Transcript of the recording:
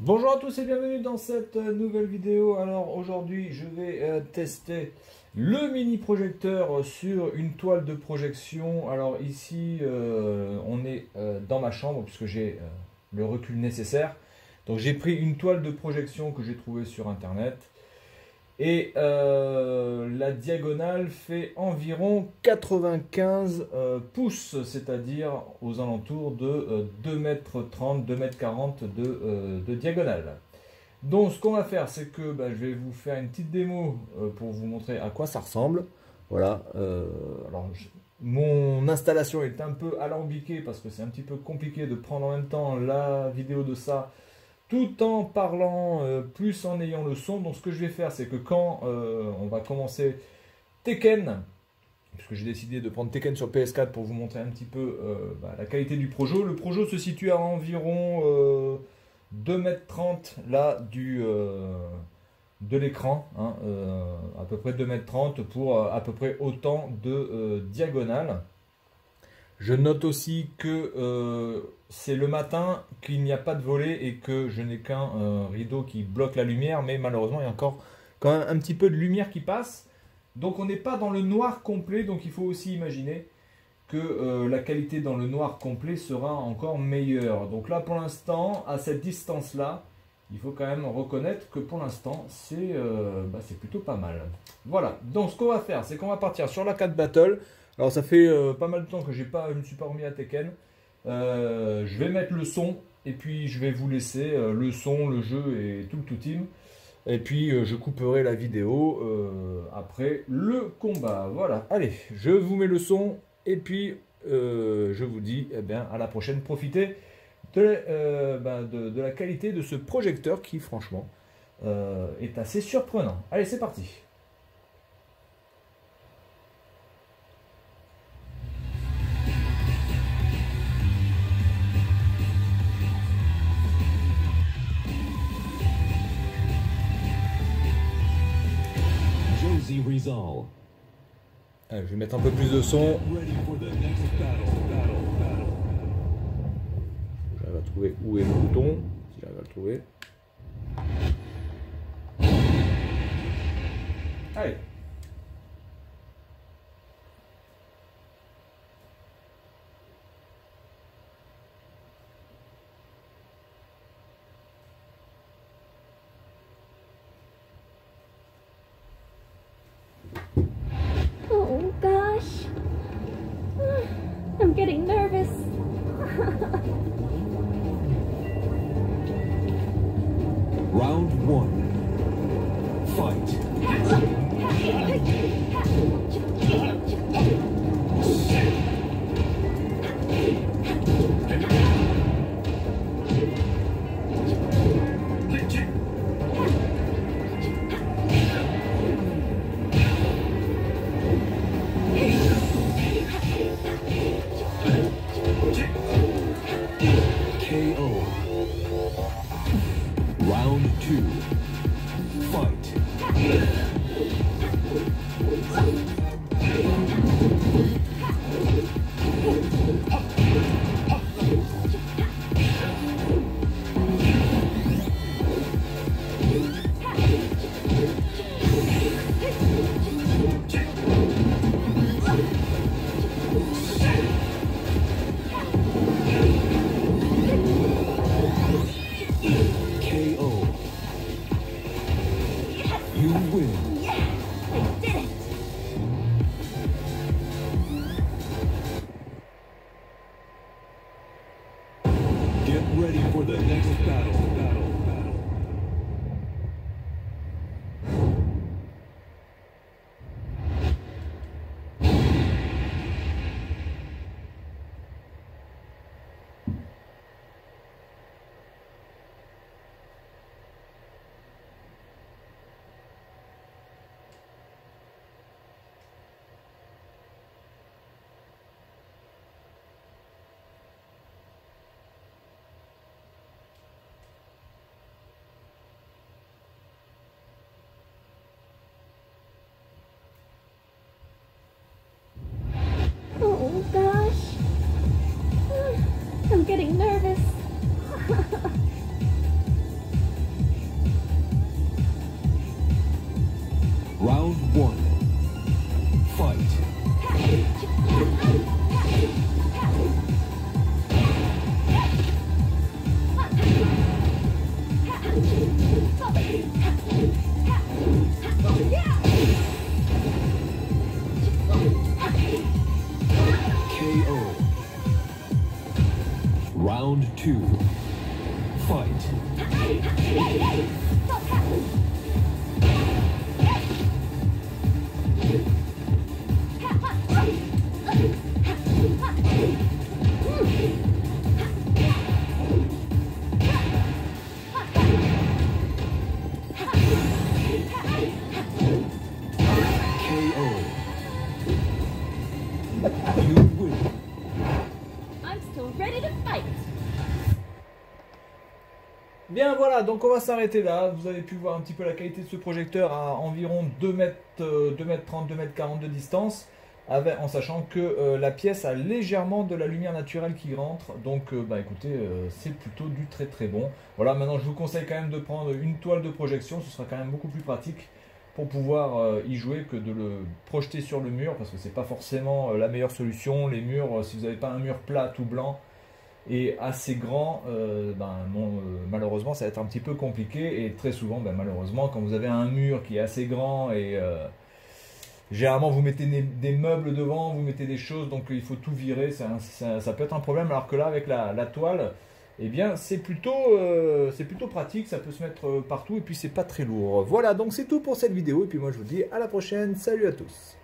Bonjour à tous et bienvenue dans cette nouvelle vidéo. Alors aujourd'hui je vais tester le mini projecteur sur une toile de projection. Alors ici on est dans ma chambre puisque j'ai le recul nécessaire. Donc j'ai pris une toile de projection que j'ai trouvée sur internet. Et la diagonale fait environ 95 pouces, c'est-à-dire aux alentours de 2,30 m, 2,40 m de diagonale. Donc ce qu'on va faire, c'est que je vais vous faire une petite démo pour vous montrer à quoi ça ressemble. Voilà, mon installation est un peu alambiquée parce que c'est un petit peu compliqué de prendre en même temps la vidéo de ça tout en parlant, plus en ayant le son. Donc ce que je vais faire, c'est que quand on va commencer Tekken, puisque j'ai décidé de prendre Tekken sur PS4 pour vous montrer un petit peu la qualité du Projo. Le Projo se situe à environ 2,30 m là de l'écran, hein, à peu près 2,30 m pour à peu près autant de diagonale. Je note aussi que c'est le matin, qu'il n'y a pas de volet et que je n'ai qu'un rideau qui bloque la lumière, mais malheureusement il y a encore quand même un petit peu de lumière qui passe. Donc on n'est pas dans le noir complet, donc il faut aussi imaginer que la qualité dans le noir complet sera encore meilleure. Donc là pour l'instant, à cette distance-là, il faut quand même reconnaître que pour l'instant c'est plutôt pas mal. Voilà, donc ce qu'on va faire, c'est qu'on va partir sur la 4 Battle. Alors ça fait pas mal de temps que je me suis pas remis à Tekken. Je vais mettre le son et puis je vais vous laisser le son, le jeu et tout le tout team. Et puis je couperai la vidéo après le combat. Voilà, allez, je vous mets le son et puis je vous dis à la prochaine. Profitez de la qualité de ce projecteur qui franchement est assez surprenant. Allez, c'est parti. Allez, je vais mettre un peu plus de son. J'arrive à trouver où est le bouton, si j'arrive à le trouver. Allez. Oh gosh, I'm getting nervous. Round 1. Fight. KO. Round 2. Fight. KO. Round 2. Fight. KO. You win. I'm still ready to fight. Bien voilà, donc on va s'arrêter là. Vous avez pu voir un petit peu la qualité de ce projecteur à environ 2 mètres, 2 mètres 30, 2 mètres 40 de distance, en sachant que la pièce a légèrement de la lumière naturelle qui rentre. Donc bah écoutez, c'est plutôt du très très bon. Voilà, maintenant je vous conseille quand même de prendre une toile de projection, ce sera quand même beaucoup plus pratique pour pouvoir y jouer que de le projeter sur le mur, parce que c'est pas forcément la meilleure solution. Les murs, si vous n'avez pas un mur plat tout blanc et assez grand, malheureusement ça va être un petit peu compliqué. Et très souvent, malheureusement, quand vous avez un mur qui est assez grand et généralement vous mettez des meubles devant, vous mettez des choses, donc il faut tout virer, ça peut être un problème. Alors que là, avec la toile, eh bien c'est plutôt pratique, ça peut se mettre partout et puis c'est pas très lourd. Voilà, donc c'est tout pour cette vidéo et puis moi je vous dis à la prochaine, salut à tous.